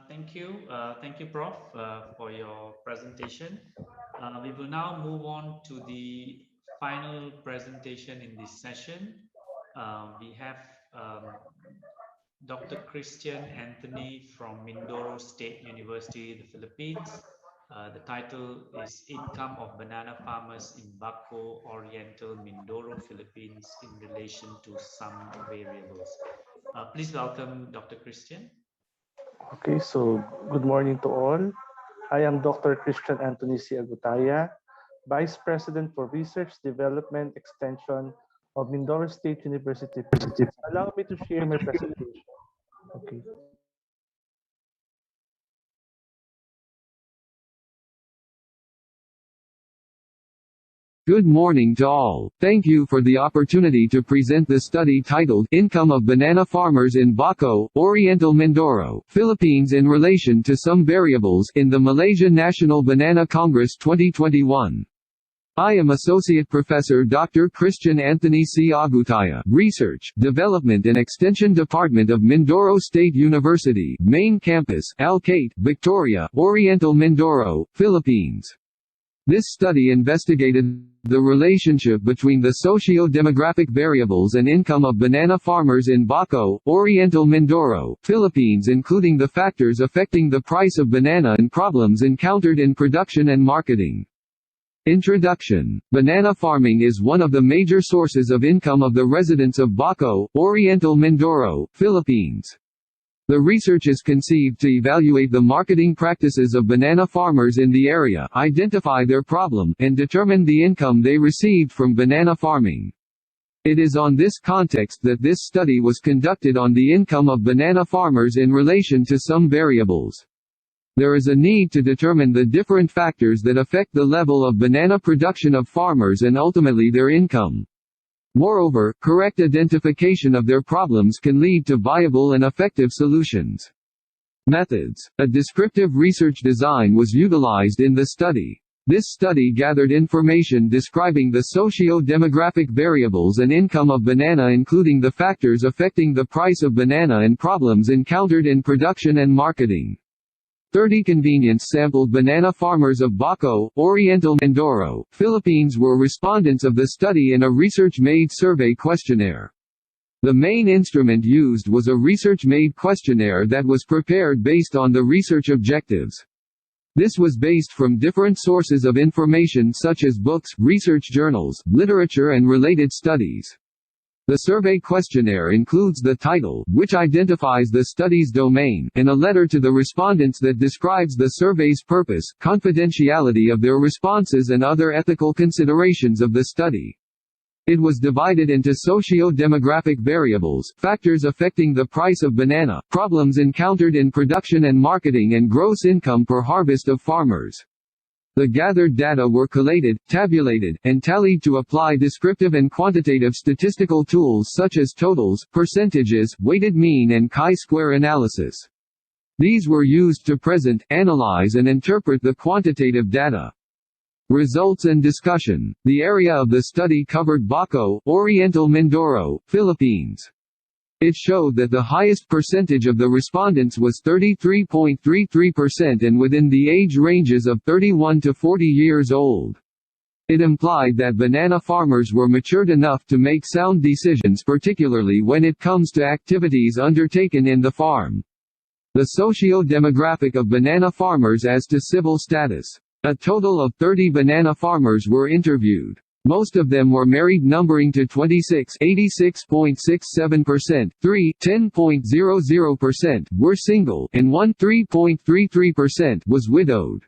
Thank you, Prof, for your presentation. We will now move on to the final presentation in this session. We have Dr. Christian Anthony from Mindoro State University, the Philippines. The title is Income of Banana Farmers in Baco, Oriental Mindoro, Philippines in relation to some variables. Please welcome Dr. Christian. Okay, so good morning to all. I am Dr. Christian Anthony C. Agutaya, Vice President for Research, Development, Extension of Mindoro State University. Allow me to share my presentation. Okay. Good morning to all. Thank you for the opportunity to present the study titled Income of Banana Farmers in Baco, Oriental Mindoro, Philippines in relation to some variables in the Malaysia National Banana Congress 2021. I am Associate Professor Dr. Christian Anthony C. Agutaya, Research, Development and Extension Department of Mindoro State University, Main Campus, Alcate, Victoria, Oriental Mindoro, Philippines. This study investigated the relationship between the socio-demographic variables and income of banana farmers in Baco, Oriental Mindoro, Philippines, including the factors affecting the price of banana and problems encountered in production and marketing. Introduction. Banana farming is one of the major sources of income of the residents of Baco, Oriental Mindoro, Philippines. The research is conceived to evaluate the marketing practices of banana farmers in the area, identify their problem, and determine the income they received from banana farming. It is on this context that this study was conducted on the income of banana farmers in relation to some variables. There is a need to determine the different factors that affect the level of banana production of farmers and ultimately their income. Moreover, correct identification of their problems can lead to viable and effective solutions. Methods. A descriptive research design was utilized in the study. This study gathered information describing the socio-demographic variables and income of banana, including the factors affecting the price of banana and problems encountered in production and marketing. 30 convenience sampled banana farmers of Baco, Oriental Mindoro, Philippines were respondents of the study in a research-made survey questionnaire. The main instrument used was a research-made questionnaire that was prepared based on the research objectives. This was based from different sources of information such as books, research journals, literature and related studies. The survey questionnaire includes the title, which identifies the study's domain, and a letter to the respondents that describes the survey's purpose, confidentiality of their responses and other ethical considerations of the study. It was divided into socio-demographic variables, factors affecting the price of banana, problems encountered in production and marketing, and gross income per harvest of farmers. The gathered data were collated, tabulated, and tallied to apply descriptive and quantitative statistical tools such as totals, percentages, weighted mean and chi-square analysis. These were used to present, analyze and interpret the quantitative data. Results and discussion. The area of the study covered Baco, Oriental Mindoro, Philippines. It showed that the highest percentage of the respondents was 33.33% and within the age ranges of 31 to 40 years old. It implied that banana farmers were matured enough to make sound decisions, particularly when it comes to activities undertaken in the farm. The socio-demographic of banana farmers as to civil status. A total of 30 banana farmers were interviewed. Most of them were married, numbering to 26, 86.67%, 3, 10.00%, were single, and 1, 3.33%, was widowed.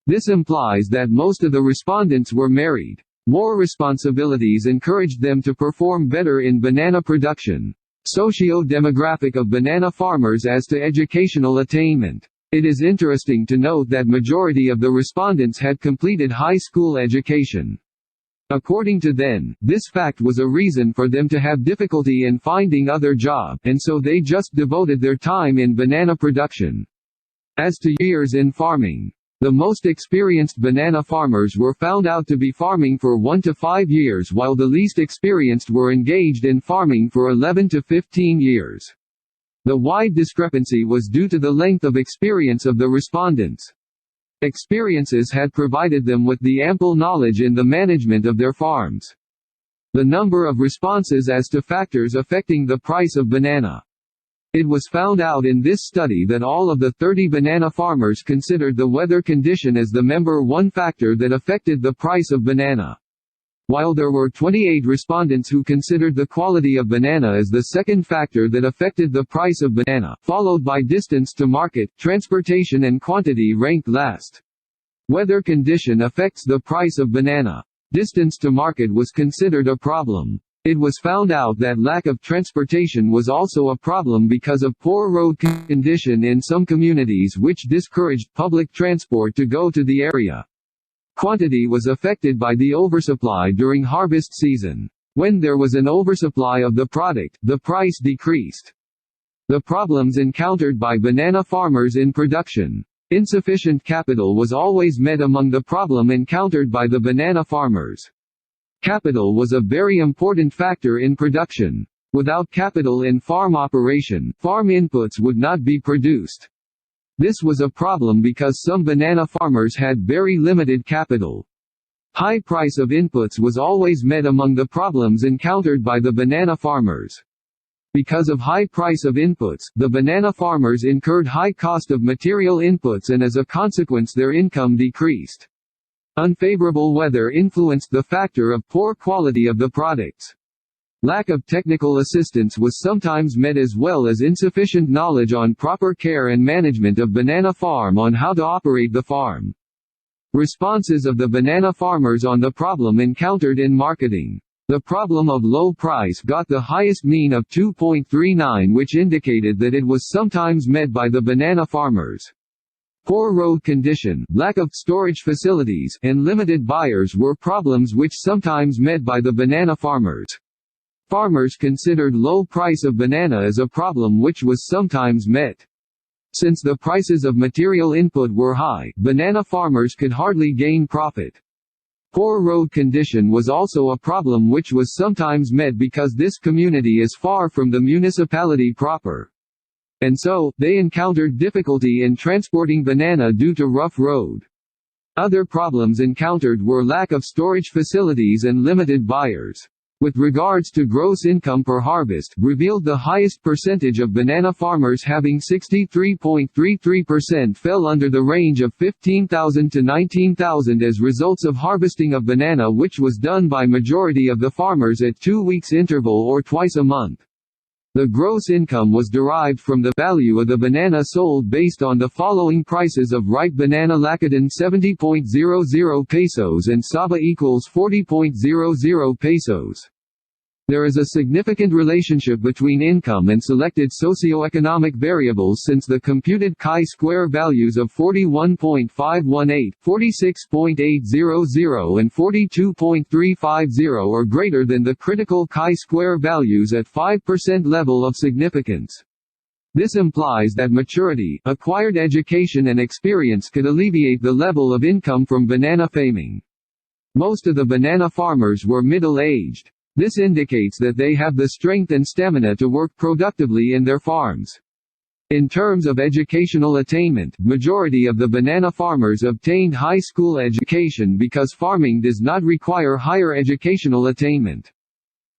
This implies that most of the respondents were married. More responsibilities encouraged them to perform better in banana production. Socio-demographic of banana farmers as to educational attainment. It is interesting to note that majority of the respondents had completed high school education. According to them, this fact was a reason for them to have difficulty in finding other job, and so they just devoted their time in banana production. As to years in farming, the most experienced banana farmers were found out to be farming for 1 to 5 years, while the least experienced were engaged in farming for 11 to 15 years. The wide discrepancy was due to the length of experience of the respondents. Experiences had provided them with the ample knowledge in the management of their farms. The number of responses as to factors affecting the price of banana. It was found out in this study that all of the 30 banana farmers considered the weather condition as the number one factor that affected the price of banana, while there were 28 respondents who considered the quality of banana as the second factor that affected the price of banana, followed by distance to market, transportation and quantity ranked last. Weather condition affects the price of banana. Distance to market was considered a problem. It was found out that lack of transportation was also a problem because of poor road condition in some communities, which discouraged public transport to go to the area. Quantity was affected by the oversupply during harvest season. When there was an oversupply of the product, the price decreased. The problems encountered by banana farmers in production. Insufficient capital was always met among the problem encountered by the banana farmers. Capital was a very important factor in production. Without capital in farm operation, farm inputs would not be produced. This was a problem because some banana farmers had very limited capital. High price of inputs was always met among the problems encountered by the banana farmers. Because of high price of inputs, the banana farmers incurred high cost of material inputs and as a consequence their income decreased. Unfavorable weather influenced the factor of poor quality of the products. Lack of technical assistance was sometimes met as well as insufficient knowledge on proper care and management of banana farm on how to operate the farm. Responses of the banana farmers on the problem encountered in marketing. The problem of low price got the highest mean of 2.39, which indicated that it was sometimes met by the banana farmers. Poor road condition, lack of storage facilities, and limited buyers were problems which sometimes met by the banana farmers. Farmers considered low price of banana as a problem which was sometimes met. Since the prices of material input were high, banana farmers could hardly gain profit. Poor road condition was also a problem which was sometimes met because this community is far from the municipality proper. And so, they encountered difficulty in transporting banana due to rough road. Other problems encountered were lack of storage facilities and limited buyers. With regards to gross income per harvest, revealed the highest percentage of banana farmers having 63.33% fell under the range of 15,000 to 19,000 as results of harvesting of banana, which was done by majority of the farmers at 2 weeks interval or twice a month. The gross income was derived from the value of the banana sold based on the following prices of ripe banana: Lacadan 70.00 pesos and Saba equals 40.00 pesos. There is a significant relationship between income and selected socio-economic variables, since the computed chi-square values of 41.518, 46.800 and 42.350 are greater than the critical chi-square values at 5% level of significance. This implies that maturity, acquired education and experience could alleviate the level of income from banana farming. Most of the banana farmers were middle-aged. This indicates that they have the strength and stamina to work productively in their farms. In terms of educational attainment, majority of the banana farmers obtained high school education because farming does not require higher educational attainment.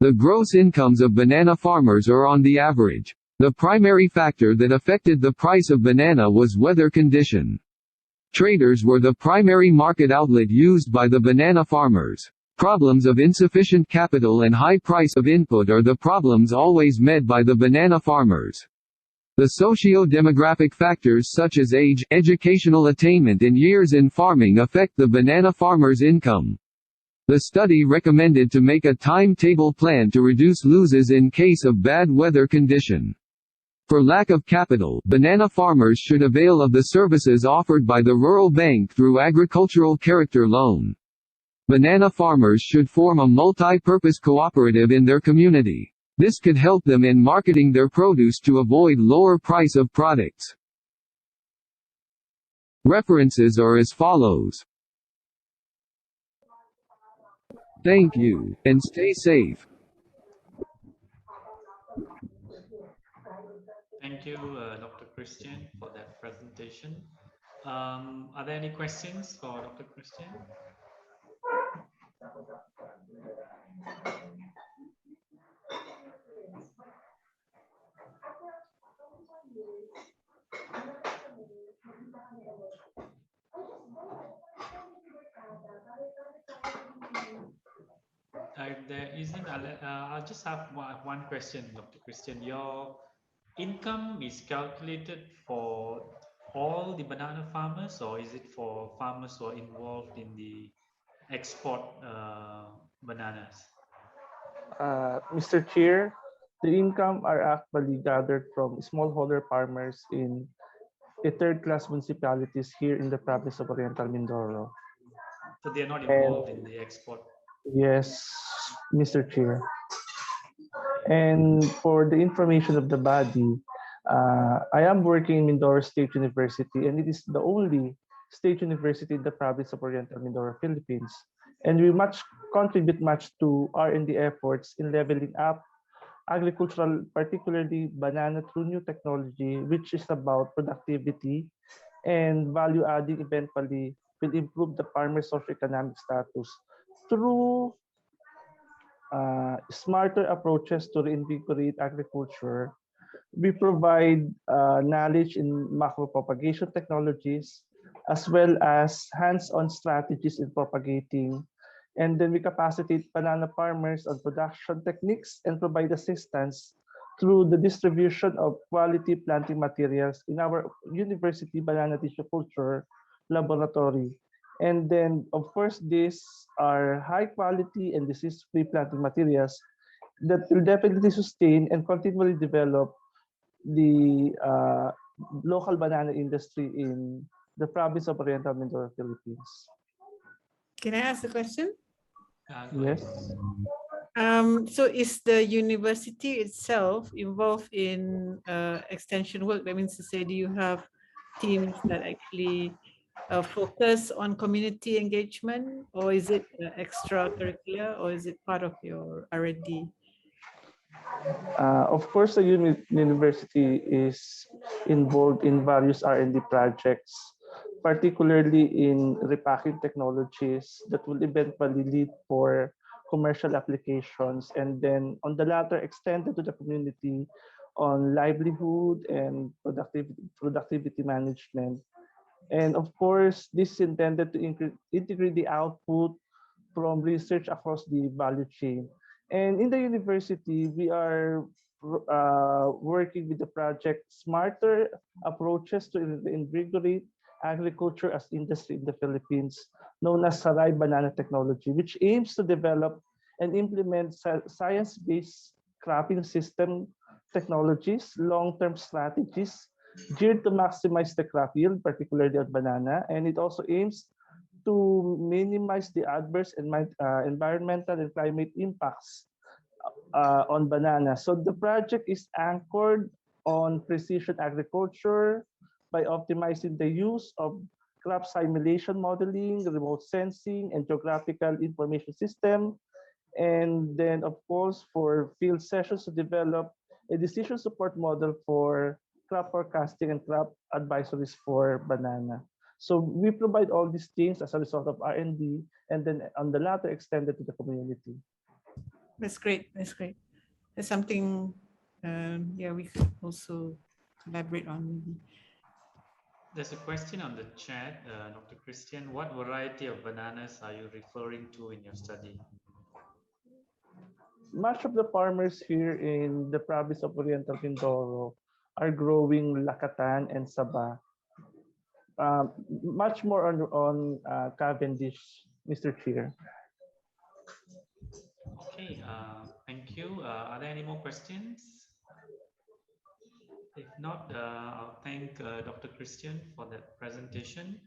The gross incomes of banana farmers are on the average. The primary factor that affected the price of banana was weather condition. Traders were the primary market outlet used by the banana farmers. Problems of insufficient capital and high price of input are the problems always met by the banana farmers. The socio-demographic factors such as age, educational attainment and years in farming affect the banana farmer's income. The study recommended to make a timetable plan to reduce losses in case of bad weather condition. For lack of capital, banana farmers should avail of the services offered by the Rural Bank through agricultural character loan. Banana farmers should form a multi-purpose cooperative in their community. This could help them in marketing their produce to avoid lower price of products. References are as follows. Thank you, and stay safe. Thank you, Dr. Christian, for that presentation. Are there any questions for Dr. Christian? If there isn't, I'll just have one question, Dr. Christian. Your income is calculated for all the banana farmers, or is it for farmers who are involved in the export bananas? Mr. Chair, the income are actually gathered from smallholder farmers in the third-class municipalities here in the province of Oriental Mindoro. So they are not And involved in the export. yes, Mr. Chair. And for the information of the body, I am working in Mindoro State University, and it is the only state university in the province of Oriental Mindoro, Philippines. And we contribute much to R&D efforts in leveling up agricultural, particularly banana through new technology, which is about productivity and value adding eventually will improve the farmer's socioeconomic status through smarter approaches to reinvigorate agriculture. We provide knowledge in macro propagation technologies as well as hands-on strategies in propagating. And then we capacitate banana farmers on production techniques and provide assistance through the distribution of quality planting materials in our university banana tissue culture laboratory. And then, of course, these are high quality and disease-free planting materials that will definitely sustain and continually develop the local banana industry in the province of Oriental Mindoro, Philippines. Can I ask a question? Yes. So is the university itself involved in extension work? That means to say, do you have teams that actually focus on community engagement, or is it extracurricular, or is it part of your R&D? Of course, the university is involved in various R&D projects, particularly in repacking technologies that will eventually lead for commercial applications, and then on the latter extended to the community on livelihood and productivity management. And of course, this is intended to integrate the output from research across the value chain. And in the university, we are working with the project Smarter Approaches to Invigorate Agriculture as Industry in the Philippines, known as Saray Banana Technology, which aims to develop and implement science-based cropping system technologies, long-term strategies geared to maximize the crop yield, particularly on banana. And it also aims to minimize the adverse environmental and climate impacts on banana. So the project is anchored on precision agriculture by optimizing the use of crop simulation modeling, remote sensing, and geographical information system. And then, of course, for field sessions to develop a decision support model for crop forecasting and crop advisories for banana. So we provide all these things as a result of R&D, and then on the latter extended to the community. That's great. That's great. That's something, yeah, we could also collaborate on maybe. There's a question on the chat, Dr. Christian. What variety of bananas are you referring to in your study? Much of the farmers here in the province of Oriental Mindoro are growing Lakatan and Saba. Much more on Cavendish, Mr. Chair. Okay, thank you. Are there any more questions? If not, I'll thank Dr. Christian for that presentation.